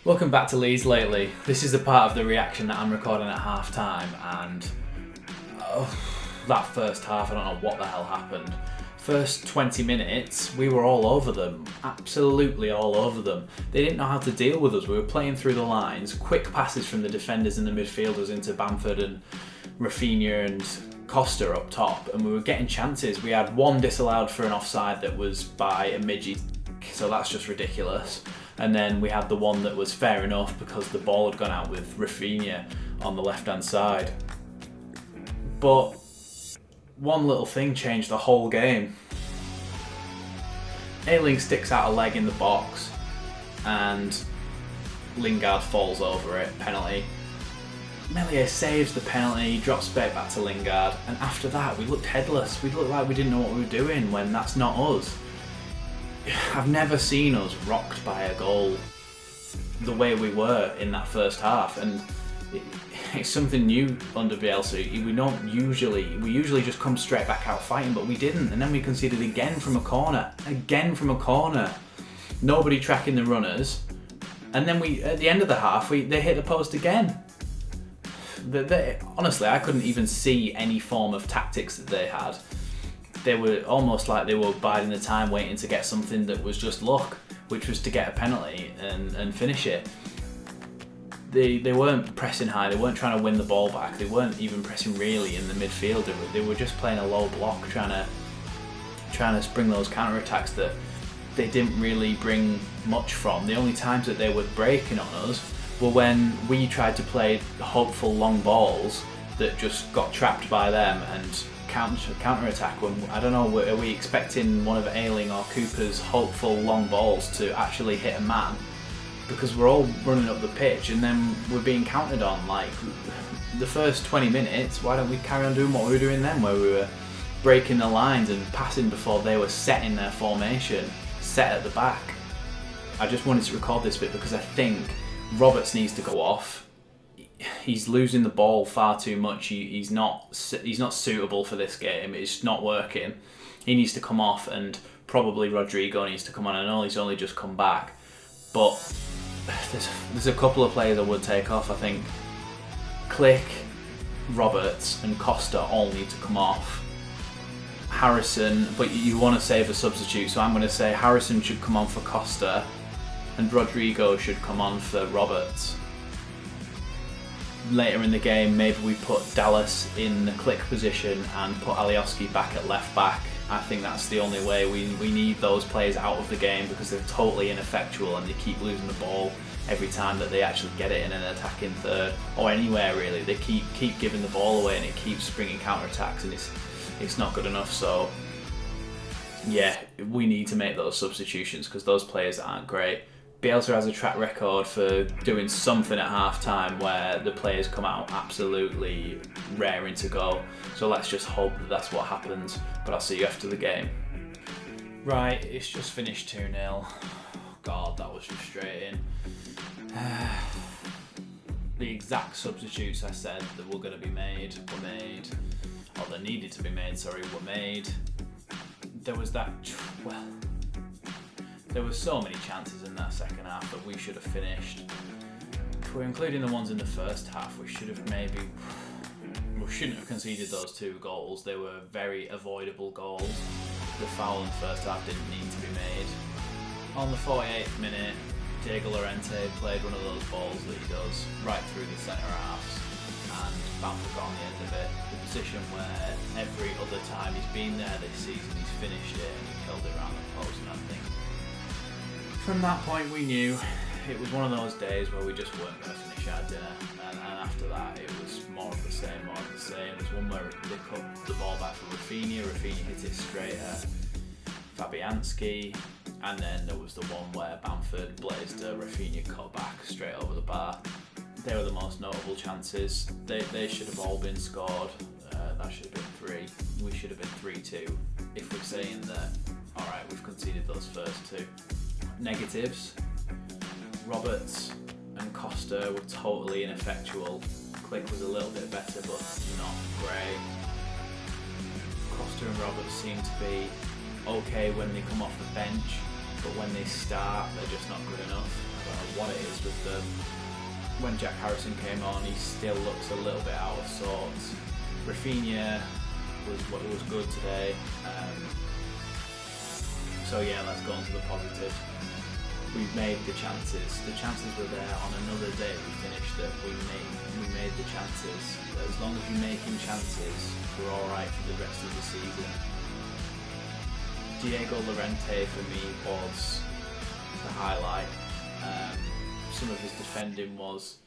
Welcome back to Leeds Lately. This is the part of the reaction that I'm recording at half time, and that first half, I don't know what the hell happened. First 20 minutes, we were all over them, absolutely all over them. They didn't know how to deal with us. We were playing through the lines, quick passes from the defenders and the midfielders into Bamford and Rafinha and Costa up top, and we were getting chances. We had one disallowed for an offside that was by a midgie, so that's just ridiculous. And then we had the one that was fair enough because the ball had gone out with Rafinha on the left-hand side. But one little thing changed the whole game. Ayling sticks out a leg in the box and Lingard falls over it, penalty. Meslier saves the penalty, drops back to Lingard, and after that we looked headless. We looked like we didn't know what we were doing when that's not us. I've never seen us rocked by a goal the way we were in that first half, and it's something new under Bielsa. We usually just come straight back out fighting, but we didn't, and then we conceded again from a corner. Nobody tracking the runners, and then at the end of the half, they hit the post again. Honestly, I couldn't even see any form of tactics that they had. They were almost like they were biding the time, waiting to get something that was just luck, which was to get a penalty and finish it. They weren't pressing high, they weren't trying to win the ball back, they weren't even pressing really in the midfield. They were just playing a low block, trying to spring those counter-attacks that they didn't really bring much from. The only times that they were breaking on us were when we tried to play hopeful long balls that just got trapped by them and counter-attack. When I don't know, are we expecting one of Ayling or Cooper's hopeful long balls to actually hit a man? Because we're all running up the pitch and then we're being counted on. Like the first 20 minutes, why don't we carry on doing what we were doing then, where we were breaking the lines and passing before they were set in their formation, set at the back. I just wanted to record this bit because I think Roberts needs to go off. He's losing the ball far too much. He's not suitable for this game. It's not working. He needs to come off, and probably Rodrigo needs to come on. I know he's only just come back, but there's a couple of players I would take off. I think Click, Roberts and Costa all need to come off. Harrison, but you want to save a substitute, so I'm going to say Harrison should come on for Costa and Rodrigo should come on for Roberts. Later in the game, maybe we put Dallas in the Click position and put Alioski back at left back. I think that's the only way. We need those players out of the game because they're totally ineffectual and they keep losing the ball every time that they actually get it in an attacking third or anywhere really. They keep giving the ball away and it keeps springing counter-attacks, and it's not good enough. So yeah, we need to make those substitutions because those players aren't great. Bielsa has a track record for doing something at half-time where the players come out absolutely raring to go. So let's just hope that that's what happens. But I'll see you after the game. Right, it's just finished 2-0. God, that was frustrating. The exact substitutes I said that were going to be made were made. Or that needed to be made, were made. There was there were so many chances in that second half that we should have finished. If we're including the ones in the first half, we shouldn't have conceded those 2 goals. They were very avoidable goals. The foul in the first half didn't need to be made. On the 48th minute, Diego Llorente played one of those balls that he does right through the centre halves, and Bamford got on the end of it. The position where every other time he's been there this season, he's finished it and he killed it around the post, and I think from that point we knew it was one of those days where we just weren't going to finish our dinner, and after that it was more of the same. There's one where they cut the ball back for Rafinha hit it straight at Fabianski, and then there was the one where Bamford blazed a Rafinha cut back straight over the bar. They were the most notable chances. They should have all been scored. That should have been 3. We should have been 3-2 if we're saying that, alright, we've conceded those first 2. Negatives: Roberts and Costa were totally ineffectual. Click was a little bit better, but not great. Costa and Roberts seem to be okay when they come off the bench, but when they start, they're just not good enough. I don't know what it is with them. When Jack Harrison came on, he still looks a little bit out of sorts. Rafinha was good today. So yeah, let's go on to the positives. We've made the chances. The chances were there. On another day we finished it. We made the chances. As long as you're making chances, we're alright for the rest of the season. Diego Llorente for me was the highlight. Some of his defending was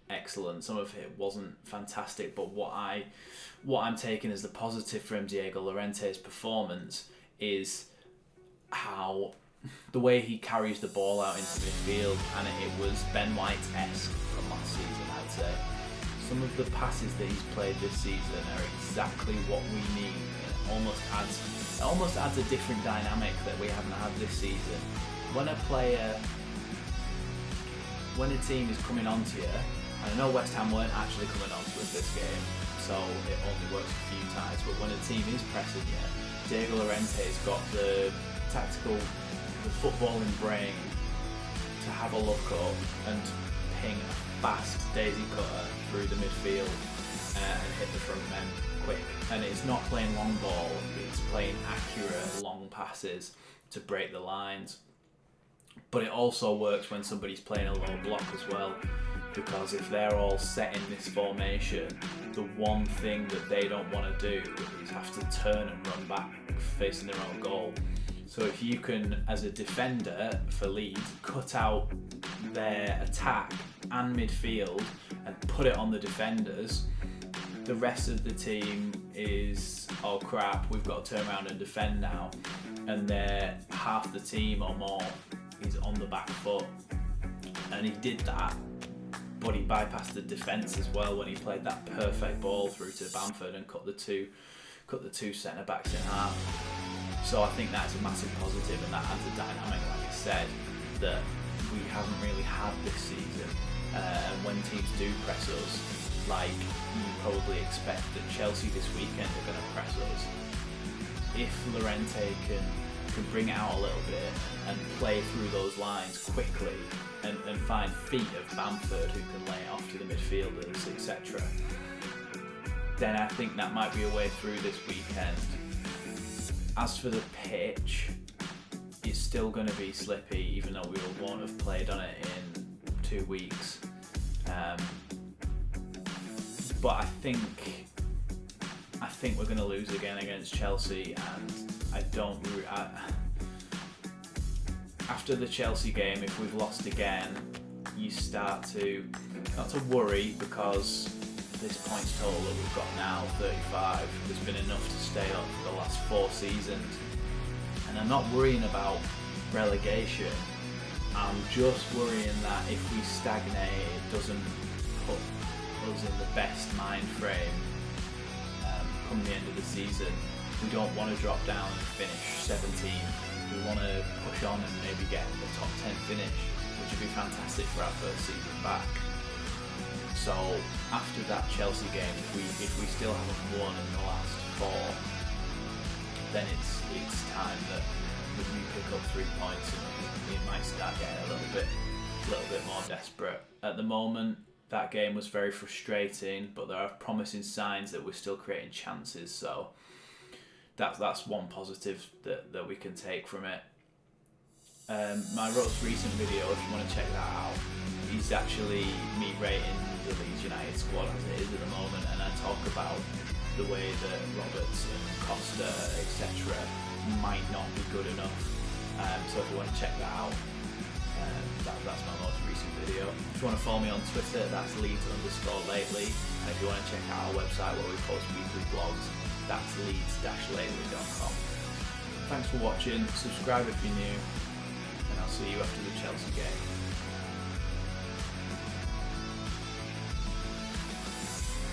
excellent. Some of it wasn't fantastic, but what I'm taking as the positive from Diego Llorente's performance is how the way he carries the ball out into midfield, and it was Ben White-esque from last season, I'd say. Some of the passes that he's played this season are exactly what we need. It almost adds a different dynamic that we haven't had this season. When a team is coming onto you, and I know West Ham weren't actually coming onto us this game, so it only works a few times, but when a team is pressing you, Diego Llorente's got the footballing brain to have a look up and ping a fast daisy cutter through the midfield and hit the front men quick. And it's not playing long ball, it's playing accurate long passes to break the lines. But it also works when somebody's playing a low block as well, because if they're all set in this formation, the one thing that they don't want to do is have to turn and run back facing their own goal. So if you can, as a defender for Leeds, cut out their attack and midfield and put it on the defenders, the rest of the team is, oh crap, we've got to turn around and defend now. And they're half the team or more is on the back foot. And he did that, but he bypassed the defence as well when he played that perfect ball through to Bamford and cut the two centre backs in half. So I think that's a massive positive, and that adds a dynamic, like I said, that we haven't really had this season. And when teams do press us, like you probably expect that Chelsea this weekend are going to press us, if Llorente can bring it out a little bit and play through those lines quickly and find feet of Bamford who can lay it off to the midfielders, etc., then I think that might be a way through this weekend. As for the pitch, it's still going to be slippy, even though we won't have played on it in 2 weeks. But I think we're going to lose again against Chelsea, and after the Chelsea game, if we've lost again, you start to not to worry, because this points total that we've got now, 35, has been enough to stay up for the last 4 seasons. And I'm not worrying about relegation. I'm just worrying that if we stagnate, it doesn't put us in the best mind frame come the end of the season. We don't want to drop down and finish 17th. We want to push on and maybe get a top 10 finish, which would be fantastic for our first season back. So after that Chelsea game, if we still haven't won in the last 4, then it's time that we pick up 3 points, and it might start getting a little bit more desperate. At the moment, that game was very frustrating, but there are promising signs that we're still creating chances. So that's one positive that we can take from it. My most recent video, if you want to check that out, is actually me rating the Leeds United squad as it is at the moment, and I talk about the way that Roberts and Costa, etc., might not be good enough. So if you want to check that out, that's my most recent video. If you want to follow me on Twitter, that's Leeds_Lately, and if you want to check out our website where we post weekly blogs, that's Leeds-Lately.com. Thanks for watching, subscribe if you're new, and I'll see you after the Chelsea game.